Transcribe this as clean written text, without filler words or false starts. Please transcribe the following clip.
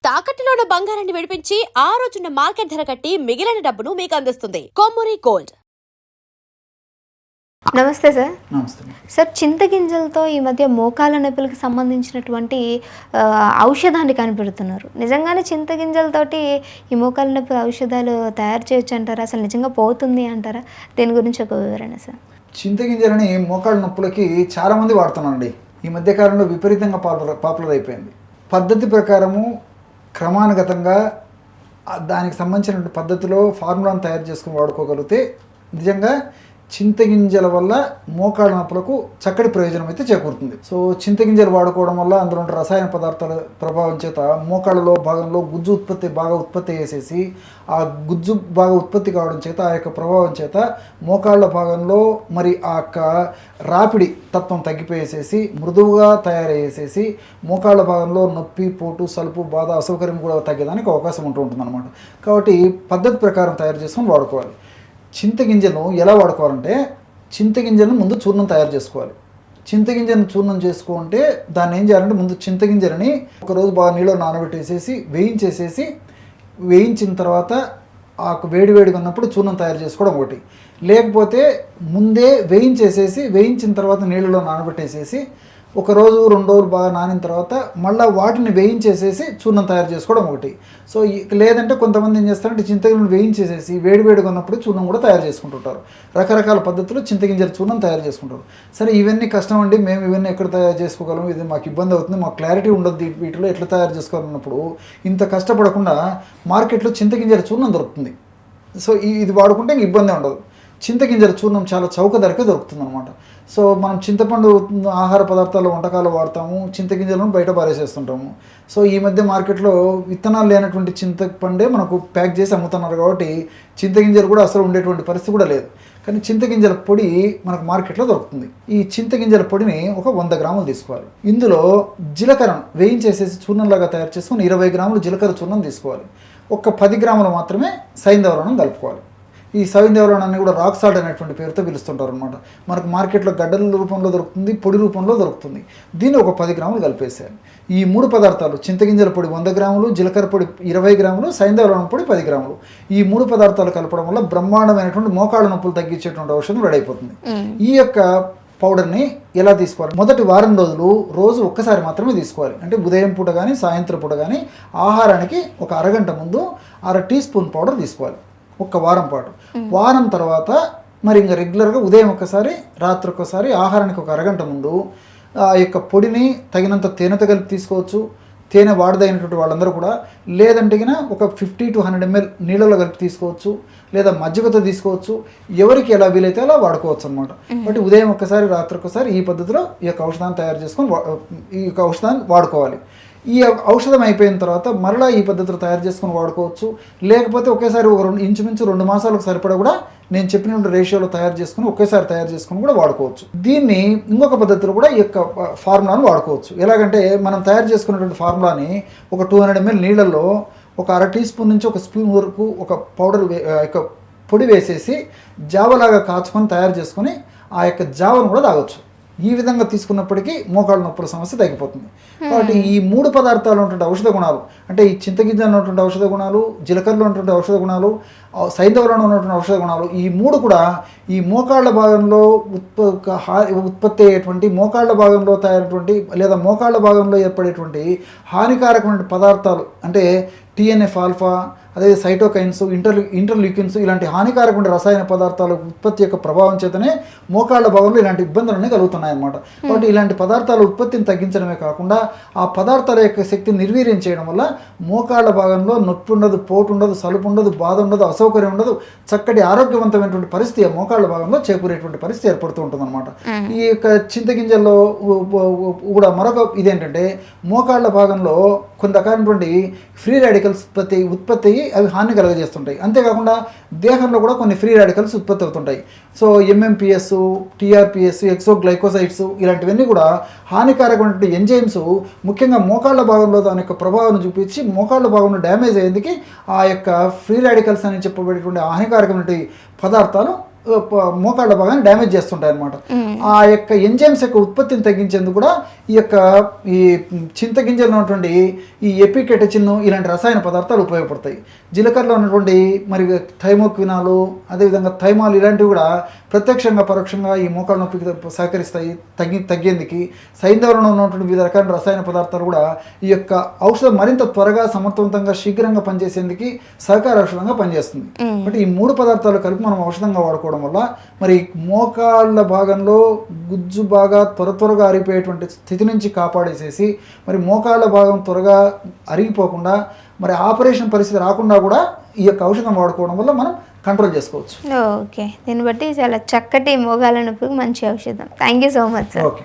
తాకట్టులో ఉన్న బంగారాన్ని విడిపించి ఆ రోజున్న మార్కెట్ ధర కట్టి మిగిలిన డబ్బును మీకు అందిస్తుంది కొమ్మూరి గోల్డ్. నమస్తే సార్. నమస్తే సార్, చింతగింజలతో ఈ మధ్య మోకాల నొప్పులకు సంబంధించినటువంటి ఔషధాన్ని కనిపెడుతున్నారు. నిజంగానే చింతగింజలతోటి ఈ మోకాల నొప్పి ఔషధాలు తయారు చేయొచ్చు అంటారా? అసలు నిజంగా పోతుంది అంటారా? దీని గురించి ఒక వివరణ సార్. చింతగింజలని మోకాళ్ళ నొప్పులకి చాలామంది వాడుతున్నారండి. ఈ మధ్య కాలంలో విపరీతంగా పాపులర్ అయిపోయింది. పద్ధతి ప్రకారము క్రమానుగతంగా దానికి సంబంధించిన పద్ధతిలో ఫార్ములాను తయారు చేసుకుని వాడుకోగలిగితే నిజంగా చింతగింజల వల్ల మోకాళ్ళ నొప్పులకు చక్కటి ప్రయోజనం అయితే చేకూరుతుంది. సో చింతగింజలు వాడుకోవడం వల్ల అందులో రసాయన పదార్థాల ప్రభావం చేత మోకాళ్ళలో భాగంలో గుజ్జు ఉత్పత్తి చేసేసి ఆ గుజ్జు బాగా ఉత్పత్తి కావడం చేత ఆ యొక్క ప్రభావం చేత మోకాళ్ళ భాగంలో మరి ఆ యొక్క రాపిడి తత్వం తగ్గిపోయేసేసి మృదువుగా తయారయ్యేసేసి మోకాళ్ళ భాగంలో నొప్పి, పోటు, సలుపు, బాధ, అసౌకర్యం కూడా తగ్గేదానికి అవకాశం ఉంటుంది అన్నమాట. కాబట్టి పద్ధతి ప్రకారం తయారు చేసుకొని వాడుకోవాలి. చింతగింజను ఎలా వాడుకోవాలంటే చింతగింజలను ముందు చూర్ణం తయారు చేసుకోవాలి. చింతగింజను చూర్ణం చేసుకుంటే దాన్ని ఏం చేయాలంటే ముందు చింతగింజలని ఒకరోజు బాగా నీళ్ళలో నానబెట్టేసేసి వేయించిన తర్వాత ఆ వేడిగా ఉన్నప్పుడు చూర్ణం తయారు చేసుకోవడం ఒకటి. లేకపోతే ముందే వేయించిన తర్వాత నీళ్ళలో నానబెట్టేసేసి ఒకరోజు 2 రోజులు బాగా నానిన తర్వాత మళ్ళీ వాటిని వేయించేసేసి చూర్ణం తయారు చేసుకోవడం ఒకటి. సో లేదంటే కొంతమంది ఏం చేస్తారంటే చింతగింజలు వేయించేసేసి వేడిగా ఉన్నప్పుడు చూర్ణం కూడా తయారు చేసుకుంటుంటారు. రకరకాల పద్ధతులు చింతగింజల చూర్ణం తయారు చేసుకుంటారు. సరే, ఇవన్నీ కష్టం అండి, మేము ఇవన్నీ ఎక్కడ తయారు చేసుకోగలము, ఇది మాకు ఇబ్బంది అవుతుంది, మాకు క్లారిటీ ఉండదు వీటిలో ఎట్లా తయారు చేసుకోవాలన్నప్పుడు ఇంత కష్టపడకుండా మార్కెట్లో చింతగింజల చూర్ణం దొరుకుతుంది. సో ఇది వాడుకుంటే ఇంక ఇబ్బంది ఉండదు. చింతగింజల చూర్ణం చాలా చౌక ధరకే దొరుకుతుంది అనమాట. సో మనం చింతపండు ఆహార పదార్థాలు వంటకాలు వాడతాము, చింతగింజలను బయట పారేసేస్తుంటాము. సో ఈ మధ్య మార్కెట్లో విత్తనాలు లేనటువంటి చింతపండే మనకు ప్యాక్ చేసి అమ్ముతున్నారు కాబట్టి చింతగింజలు కూడా అసలు ఉండేటువంటి పరిస్థితి కూడా లేదు. కానీ చింతగింజల పొడి మనకు మార్కెట్లో దొరుకుతుంది. ఈ చింతగింజల పొడిని ఒక 100 గ్రాములు తీసుకోవాలి. ఇందులో జీలకర్రను వేయించేసేసి చూర్ణంలాగా తయారు చేసుకొని 20 గ్రాములు జీలకర్ర చూర్ణం తీసుకోవాలి. ఒక 10 గ్రాములు మాత్రమే సైంధవలనం కలుపుకోవాలి. ఈ సైంధవలనాన్ని కూడా రాక్ సాల్ట్ అనేటువంటి పేరుతో పిలుస్తుంటారు అనమాట. మనకు మార్కెట్లో గడ్డల రూపంలో దొరుకుతుంది, పొడి రూపంలో దొరుకుతుంది. దీన్ని ఒక 10 గ్రాములు కలిపేసేయాలి. ఈ 3 పదార్థాలు చింతగింజల పొడి 100 గ్రాములు, జీలకర్ర పొడి 20 గ్రాములు, సైంధవలనం పొడి 10 గ్రాములు, ఈ 3 పదార్థాలు కలపడం వల్ల బ్రహ్మాండమైనటువంటి మోకాళ్ళ నొప్పులు తగ్గించేటువంటి ఔషధం రెడీ అయిపోతుంది. ఈ యొక్క పౌడర్ని ఎలా తీసుకోవాలి? మొదటి వారం రోజులు రోజు ఒక్కసారి మాత్రమే తీసుకోవాలి. అంటే ఉదయం పూట కానీ సాయంత్రం పూట కానీ ఆహారానికి ఒక అరగంట ముందు 1/2 టీ స్పూన్ పౌడర్ తీసుకోవాలి. ఒక వారం పాటు. వారం తర్వాత మరి ఇంకా రెగ్యులర్గా ఉదయం ఒకసారి, రాత్రి ఒకసారి, ఆహారానికి ఒక అరగంట ముందు ఆ యొక్క పొడిని తగినంత తేనెతో కలిపి తీసుకోవచ్చు. తేనె వాడదైనటువంటి వాళ్ళందరూ కూడా, లేదంటే ఒక 50 to 100 ml నీళ్ళలో కలిపి తీసుకోవచ్చు, లేదా మజ్జిగతో తీసుకోవచ్చు. ఎవరికి ఎలా వీలైతే అలా వాడుకోవచ్చు అనమాట. కాబట్టి ఉదయం ఒకసారి, రాత్రి ఒకసారి ఈ పద్ధతిలో ఈ యొక్క ఔషధాన్ని తయారు చేసుకొని ఈ యొక్క ఔషధాన్ని వాడుకోవాలి. ఈ ఔషధం అయిపోయిన తర్వాత మరలా ఈ పద్ధతిలో తయారు చేసుకొని వాడుకోవచ్చు. లేకపోతే ఒకేసారి ఇంచుమించు 2 మాసాలకు సరిపడా కూడా నేను చెప్పినటువంటి రేషియోలో ఒకేసారి తయారు చేసుకొని కూడా వాడుకోవచ్చు. దీన్ని ఇంకొక పద్ధతిలో కూడా ఈ యొక్క ఫార్ములాను వాడుకోవచ్చు. ఎలాగంటే మనం తయారు చేసుకున్నటువంటి ఫార్ములాని ఒక 200 ml నీళ్ళల్లో ఒక 1/2 టీ స్పూన్ నుంచి 1 స్పూన్ వరకు ఒక పౌడర్ యొక్క పొడి వేసేసి జావలాగా కాచుకొని తయారు చేసుకొని ఆ యొక్క జావను కూడా తాగొచ్చు. ఈ విధంగా తీసుకున్నప్పటికీ మోకాళ్ళ నొప్పుల సమస్య తగ్గిపోతుంది. కాబట్టి ఈ 3 పదార్థాలు ఉన్నటువంటి ఔషధ గుణాలు, అంటే ఈ చింతగింజలో ఉన్నటువంటి ఔషధ గుణాలు, జీలకర్రలో ఉన్నటువంటి ఔషధ గుణాలు, సైంధవలంలో ఉన్నటువంటి ఔషధ గుణాలు, ఈ 3 కూడా ఈ మోకాళ్ళ భాగంలో ఉత్పత్తి అయ్యేటువంటి, మోకాళ్ళ భాగంలో తయారైనటువంటి లేదా మోకాళ్ళ భాగంలో ఏర్పడేటువంటి హానికారకమైన పదార్థాలు, అంటే TNF ఆల్ఫా, అదే సైటోకైన్స్, ఇంటర్లీకిన్స్, ఇలాంటి హానికారకమైన రసాయన పదార్థాల ఉత్పత్తి యొక్క ప్రభావం చేతనే మోకాళ్ళ భాగంలో ఇలాంటి ఇబ్బందులన్నీ కలుగుతున్నాయి అన్నమాట. కాబట్టి ఇలాంటి పదార్థాల ఉత్పత్తిని తగ్గించడమే కాకుండా ఆ పదార్థాల యొక్క శక్తిని నిర్వీర్యం చేయడం వల్ల మోకాళ్ళ భాగంలో నొప్పి ఉండదు, పోటు ఉండదు, సలుపు ఉండదు, బాధ ఉండదు, అసౌకర్యం ఉండదు, చక్కటి ఆరోగ్యవంతమైనటువంటి పరిస్థితి మోకాళ్ళ భాగంలో చేకూరేటువంటి పరిస్థితి ఏర్పడుతూ ఉంటుంది అనమాట. ఈ యొక్క చింతగింజల్లో కూడా మరొక ఇదేంటంటే మోకాళ్ళ భాగంలో కొంత రకాలైనటువంటి ఫ్రీ రాడికల్స్ ఉత్పత్తి అయ్యి అవి హాని కలుగజేస్తుంటాయి. అంతేకాకుండా దేహంలో కూడా కొన్ని ఫ్రీ రాడికల్స్ ఉత్పత్తి అవుతుంటాయి. సో MMPS, TRPS, ఎక్సోగ్లైకోసైడ్స్ ఇలాంటివన్నీ కూడా హానికారకమైనటువంటి ఎంజైమ్స్ ముఖ్యంగా మోకాళ్ళ భాగంలో దాని యొక్క ప్రభావాన్ని చూపించి మోకాళ్ళ భాగంలో డ్యామేజ్ అయ్యేందుకు ఆ యొక్క ఫ్రీ రాడికల్స్ అని చెప్పబడేటువంటి హానికారకమైన పదార్థాలు మోకాళ్ళ భాగాన్ని డ్యామేజ్ చేస్తుంటాయి అనమాట. ఆ యొక్క ఎంజైమ్స్ యొక్క ఉత్పత్తిని తగ్గించేందుకు కూడా ఈ చింతగింజలో ఉన్నటువంటి ఈ ఎపికెటచిన్ ఇలాంటి రసాయన పదార్థాలు ఉపయోగపడతాయి. జీలకర్రలో ఉన్నటువంటి మరి థైమోక్వినాలు, అదేవిధంగా థైమాల్ ఇలాంటివి కూడా ప్రత్యక్షంగా పరోక్షంగా ఈ మోకాళ్ళ నొప్పికి సహకరిస్తాయి తగ్గేందుకు. సైంధవంలో ఉన్నటువంటి వివిధ రకాల రసాయన పదార్థాలు కూడా ఈ యొక్క ఔషధం మరింత త్వరగా సమర్థవంతంగా శీఘ్రంగా పనిచేసేందుకు సహకార ఔషధంగా పనిచేస్తుంది. బట్ ఈ 3 పదార్థాలు కలిపి మనం ఔషధంగా వాడుకోవడం వల్ల మరి మోకాళ్ళ భాగంలో గుజ్జు బాగా త్వరగా అరిగిపోయేటువంటి స్థితి నుంచి కాపాడేసేసి మరి మోకాళ్ళ భాగం త్వరగా అరిగిపోకుండా మరి ఆపరేషన్ పరిస్థితి రాకుండా కూడా ఈ యొక్క ఔషధం వాడుకోవడం వల్ల మనం కంట్రోల్ చేసుకోవచ్చు. ఓకే, దీన్ని బట్టి చాలా చక్కటి మోకాళ్ళ నొప్పికి మంచి ఔషధం. Thank you so much sir. Okay.